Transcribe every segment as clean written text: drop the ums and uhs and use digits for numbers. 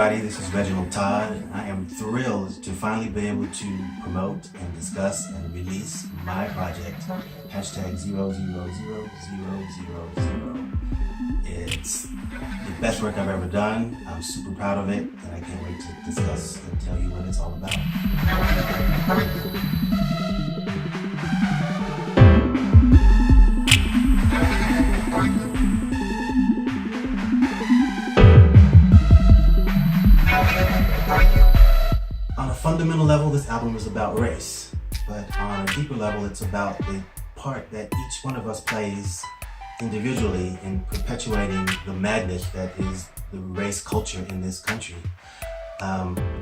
everybody, this is Reginald Todd. I am thrilled to finally be able to promote and discuss and release my project, #0000000. It's the best work I've ever done. I'm super proud of it, and I can't wait to discuss and tell you what it's all about. On a fundamental level, this album is about race, but on a deeper level, it's about the part that each one of us plays individually in perpetuating the madness that is the race culture in this country.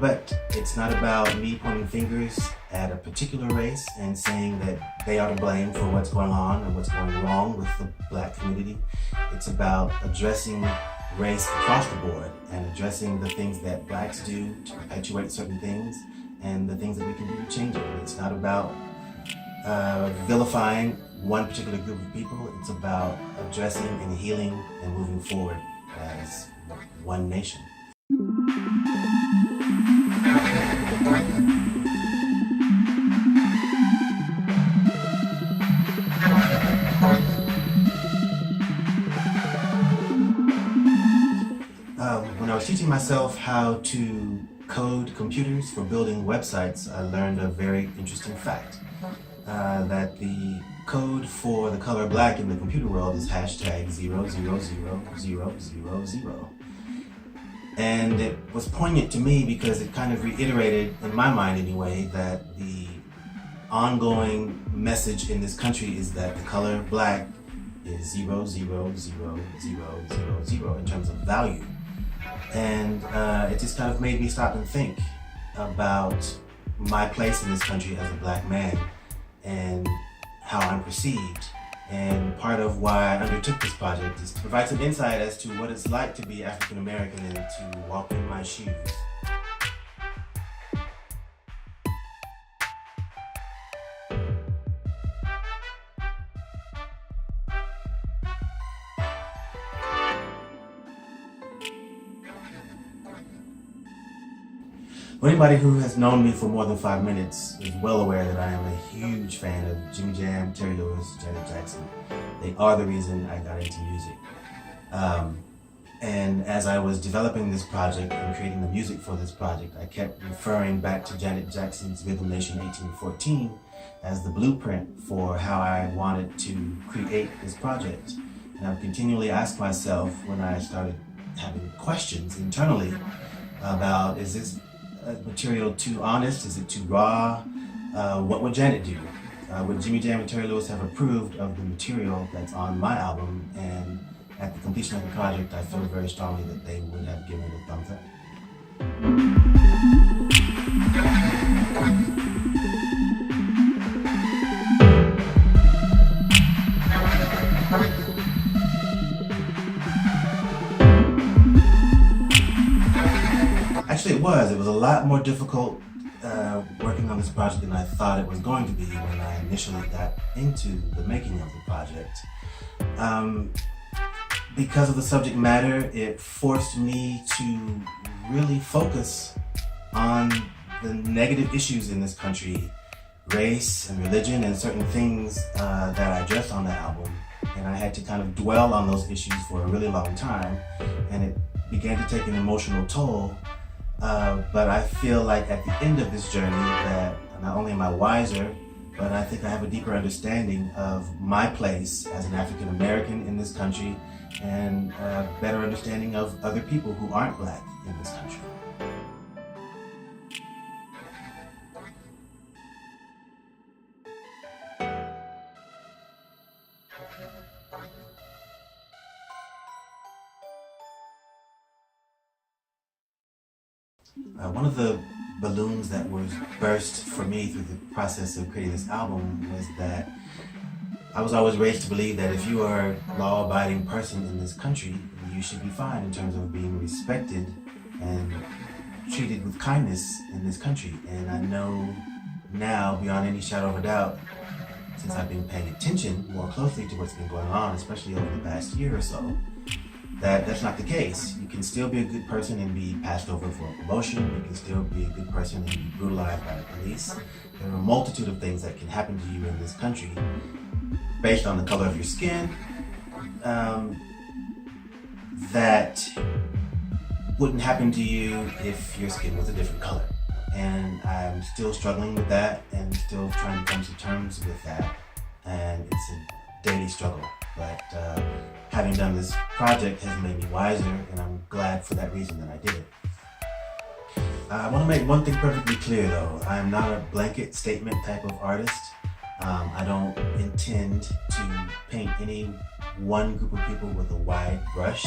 But it's not about me pointing fingers at a particular race and saying that they are to blame for what's going on and what's going wrong with the Black community. It's about addressing race across the board and addressing the things that Blacks do to perpetuate certain things and the things that we can do to change it. It's not about vilifying one particular group of people. It's about addressing and healing and moving forward as one nation. When I was teaching myself how to code computers for building websites, I learned a very interesting fact, that the code for the color black in the computer world is #0000000. And it was poignant to me because it kind of reiterated, in my mind anyway, that the ongoing message in this country is that the color black is 0000000 in terms of value. And it just kind of made me stop and think about my place in this country as a Black man and how I'm perceived. And part of why I undertook this project is to provide some insight as to what it's like to be African American and to walk in my shoes. Well, anybody who has known me for more than 5 minutes is well aware that I am a huge fan of Jimmy Jam, Terry Lewis, Janet Jackson. They are the reason I got into music. And as I was developing this project and creating the music for this project, I kept referring back to Janet Jackson's Rhythm Nation 1814 as the blueprint for how I wanted to create this project. And I've continually asked myself when I started having questions internally about, is this material too honest? Is it too raw? What would Janet do? Would Jimmy Jam and Terry Lewis have approved of the material that's on my album? And at the completion of the project, I feel very strongly that they would have given it a thumbs up. Actually, it was a lot more difficult working on this project than I thought it was going to be when I initially got into the making of the project. Because of the subject matter, it forced me to really focus on the negative issues in this country, race and religion and certain things that I addressed on the album. And I had to kind of dwell on those issues for a really long time, and it began to take an emotional toll. But I feel like at the end of this journey that not only am I wiser, but I think I have a deeper understanding of my place as an African American in this country and a better understanding of other people who aren't Black in this country. One of the balloons that was burst for me through the process of creating this album was that I was always raised to believe that if you are a law-abiding person in this country, you should be fine in terms of being respected and treated with kindness in this country. And I know now, beyond any shadow of a doubt, since I've been paying attention more closely to what's been going on, especially over the past year or so, that's not the case. You can still be a good person and be passed over for a promotion. You can still be a good person and be brutalized by the police. There are a multitude of things that can happen to you in this country based on the color of your skin that wouldn't happen to you if your skin was a different color. And I'm still struggling with that and still trying to come to terms with that. And it's a daily struggle. But having done this project has made me wiser, and I'm glad for that reason that I did it. I want to make one thing perfectly clear though. I am not a blanket statement type of artist. I don't intend to paint any one group of people with a wide brush.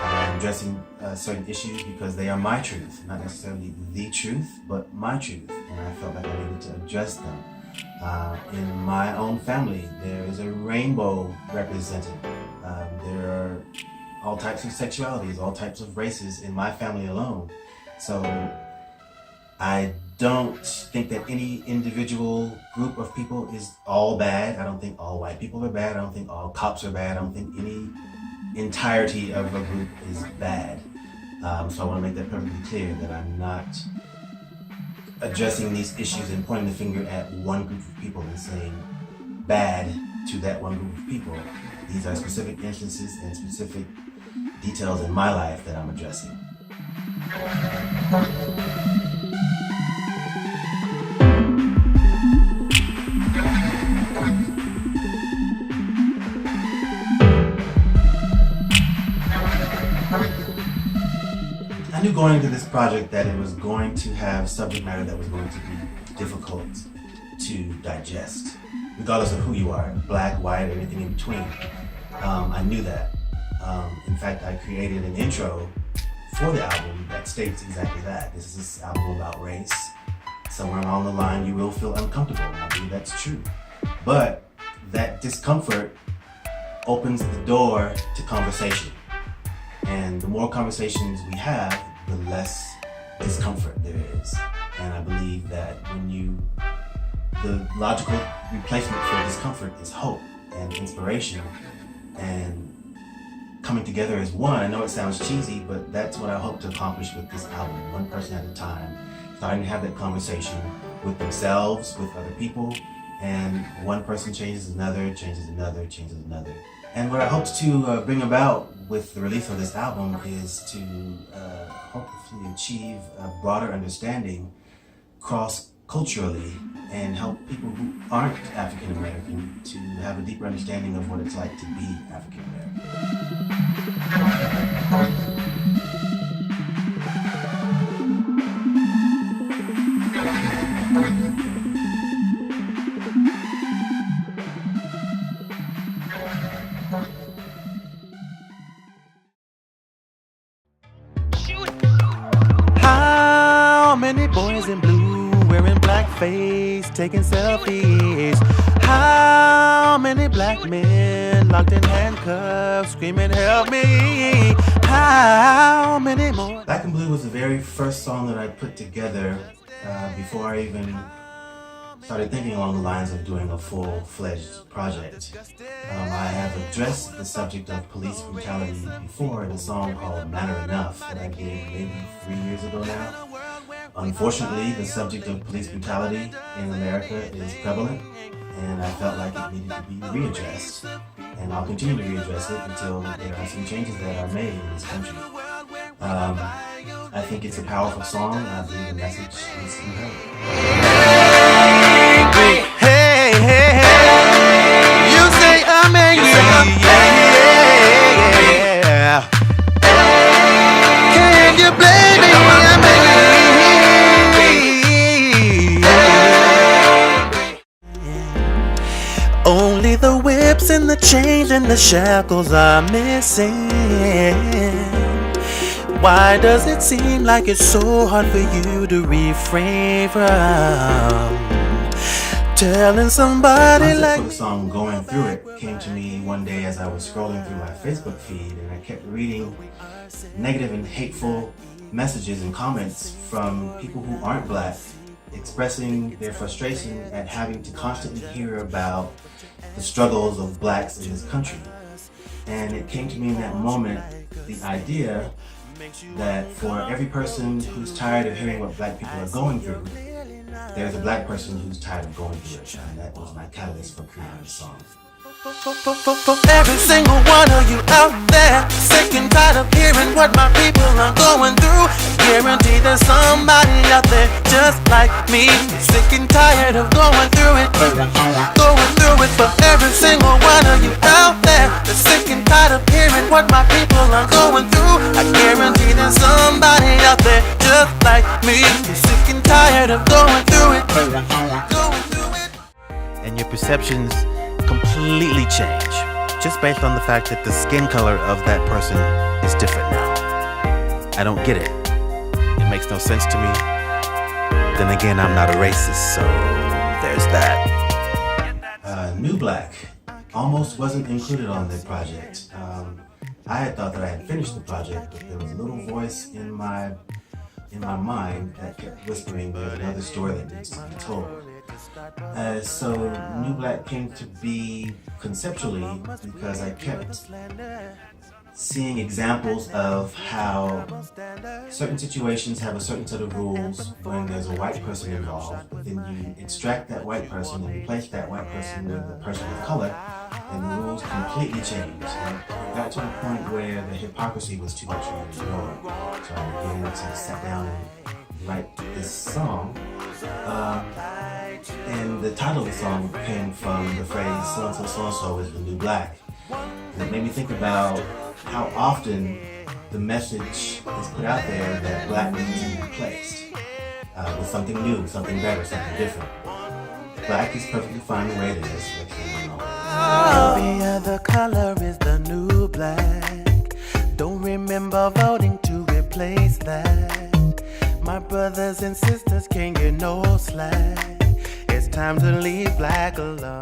I'm addressing certain issues because they are my truth, not necessarily the truth, but my truth, and I felt like I needed to address them. In my own family, there is a rainbow represented. There are all types of sexualities, all types of races in my family alone. So I don't think that any individual group of people is all bad. I don't think all white people are bad. I don't think all cops are bad. I don't think any entirety of a group is bad. So I want to make that perfectly clear that I'm not addressing these issues and pointing the finger at one group of people and saying bad to that one group of people. These are specific instances and specific details in my life that I'm addressing. I knew going into this project that it was going to have subject matter that was going to be difficult to digest, regardless of who you are, black, white, anything in between. I knew that. In fact, I created an intro for the album that states exactly that. This is an album about race. Somewhere along the line, you will feel uncomfortable, and I believe that's true. But that discomfort opens the door to conversation. And the more conversations we have, the less discomfort there is. And I believe that the logical replacement for discomfort is hope and inspiration and coming together as one. I know it sounds cheesy, but that's what I hope to accomplish with this album, one person at a time, starting to have that conversation with themselves, with other people, and one person changes another, changes another, changes another. And what I hope to bring about with the release of this album is to hopefully achieve a broader understanding cross-culturally and help people who aren't African American to have a deeper understanding of what it's like to be African American. How many boys in blue wearing blackface, taking selfies? How many black men locked in handcuffs, screaming, help me? How many more? Black and Blue was the very first song that I put together before I even started thinking along the lines of doing a full-fledged project. I have addressed the subject of police brutality before in a song called Matter Enough that I did maybe 3 years ago now. Unfortunately, the subject of police brutality in America is prevalent, and I felt like it needed to be readdressed. And I'll continue to readdress it until there are some changes that are made in this country. I think it's a powerful song, and I believe the message needs to be heard. Hey, hey, hey, you say I'm angry, yeah. Can you blame me? I'm angry. Only the whips and the chains and the shackles are missing. Why does it seem like it's so hard for you to refrain from telling somebody like the song Going Through It came to me one day as I was scrolling through my Facebook feed, and I kept reading negative and hateful messages and comments from people who aren't black, expressing their frustration at having to constantly hear about the struggles of blacks in this country. And it came to me in that moment the idea that for every person who's tired of hearing what black people are going through, there's a black person who's tired of going through it, and that was my catalyst for creating the song. For every single one of you out there, sick and tired of hearing what my people are going through, I guarantee there's somebody out there just like me, sick and tired of going through it, going through it. For every single one of you out there, that's sick and tired of hearing what my people are going through, I guarantee there's somebody out there just like me, sick and tired of going through it, going through it. And your perceptions completely change just based on the fact that the skin color of that person is different now. I don't get it. It makes no sense to me. Then again, I'm not a racist, so there's that. New Black almost wasn't included on the project. I had thought that I had finished the project, but there was a little voice in my mind that kept whispering there's another story that needs to be told. So New Black came to be conceptually because I kept seeing examples of how certain situations have a certain set of rules when there's a white person involved, but then you extract that white person and replace that white person with a person of color, and the rules completely change. And it got to the point where the hypocrisy was too much for me to ignore. So I began to sit down and write this song. And the title of the song came from the phrase "so-and-so, so-and-so is the new black." And it made me think about how often the message is put out there that black needs to be replaced with something new, something better, something different. Black is perfectly fine the way it is. Every other color is the new black. Don't remember voting to replace that. My brothers and sisters can't get no slack. It's time to leave black alone.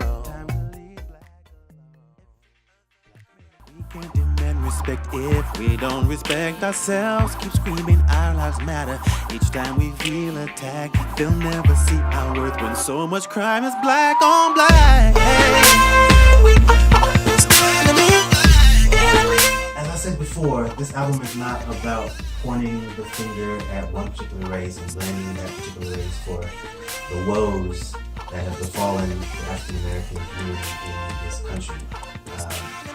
We can't demand respect if we don't respect ourselves. Keep screaming our lives matter. Each time we feel attacked, they'll never see our worth when so much crime is black on black. As I said before, this album is not about pointing the finger at one particular race and blaming that particular race for the woes that have befallen the African American community in this country.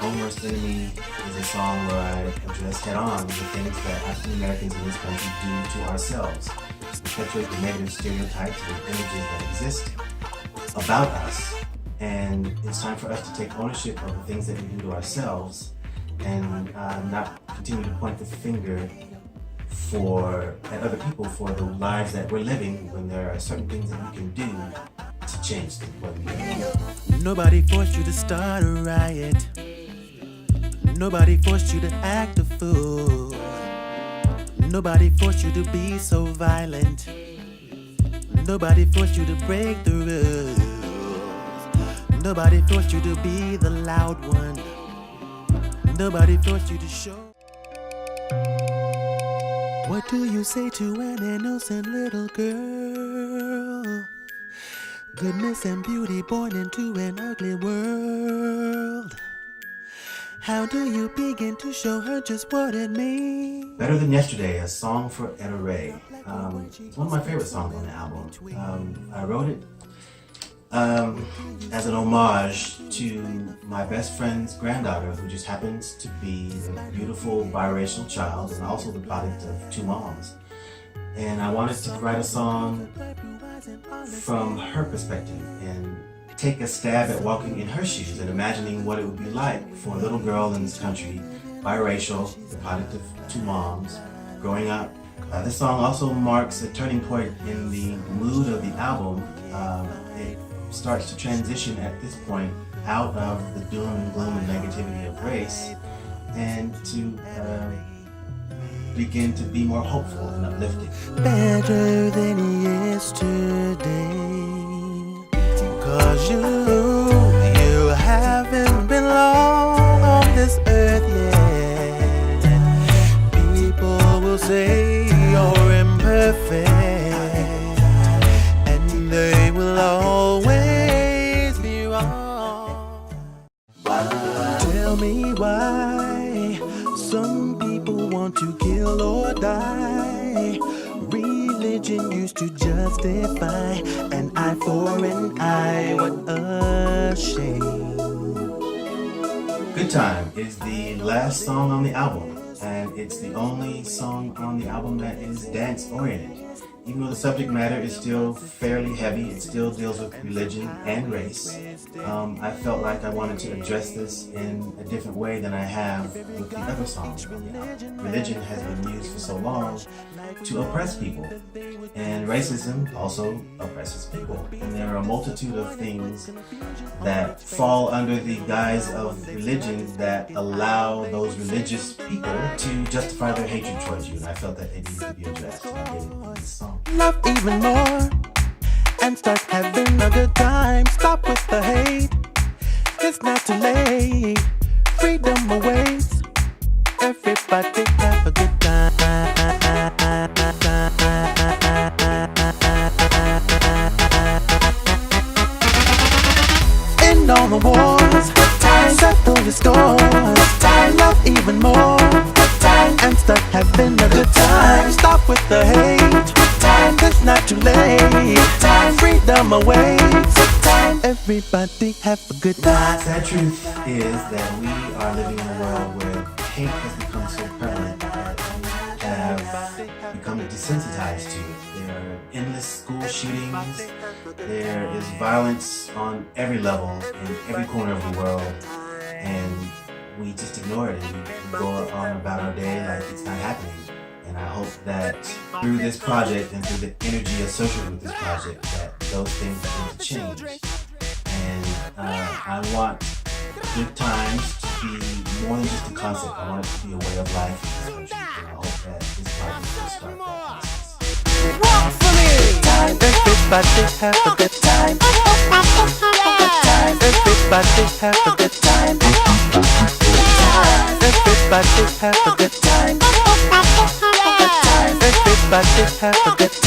Own Worst Enemy is a song where I address head-on the things that African Americans in this country do to ourselves. We perpetuate the negative stereotypes and images that exist about us, and it's time for us to take ownership of the things that we do to ourselves and not continue to point the finger at other people for the lives that we're living when there are certain things that we can do to change what we do. Nobody forced you to start a riot. Nobody forced you to act a fool. Nobody forced you to be so violent. Nobody forced you to break the rules. Nobody forced you to be the loud one. Nobody forced you to show. What do you say to an innocent little girl? Goodness and beauty born into an ugly world. How do you begin to show her just what it means? Better Than Yesterday, a song for Etta Ray. It's one of my favorite songs on the album. I wrote it as an homage to my best friend's granddaughter, who just happens to be a beautiful biracial child and also the product of two moms. And I wanted to write a song from her perspective and take a stab at walking in her shoes and imagining what it would be like for a little girl in this country, biracial, the product of two moms, growing up. This song also marks a turning point in the mood of the album. It starts to transition at this point out of the doom and gloom and negativity of race and to begin to be more hopeful and uplifting. Better than yesterday, 'cause you haven't been long on this earth yet. People will say you're imperfect, and they will always be wrong. Tell me why some people to kill or die. Religion used to justify an eye for an eye. What a shame. Good Time is the last song on the album, and it's the only song on the album that is dance-oriented. Even though the subject matter is still fairly heavy, it still deals with religion and race. I felt like I wanted to address this in a different way than I have with the other songs on the album. Religion has been used for so long to oppress people, and racism also oppresses people. And there are a multitude of things that fall under the guise of religion that allow those religious people to justify their hatred towards you, and I felt that it needed to be addressed, and I did it in this song. Love even more and start having a good time. Stop with the hate, it's not too late. Freedom awaits, everybody have a good time. End all the wars, settle your scores, love even more and start having a good time. Stop with the hate, it's not too late. Freedom awaits, everybody have a good time. The sad truth is that we are living in a world where hate has become so prevalent that we have become desensitized to it. There are endless school shootings, there is violence on every level in every corner of the world, and we just ignore it and we go on about our day like it's not happening. And I hope that through this project and through the energy associated with this project that those things begin to change. And I want Good Times to be more than just a concept. I want it to be a way of life in this country. And I hope that this project will start that process. Walk for me! Everybody have a good time. Everybody have a good time. Everybody have a good time. Everybody have a good time.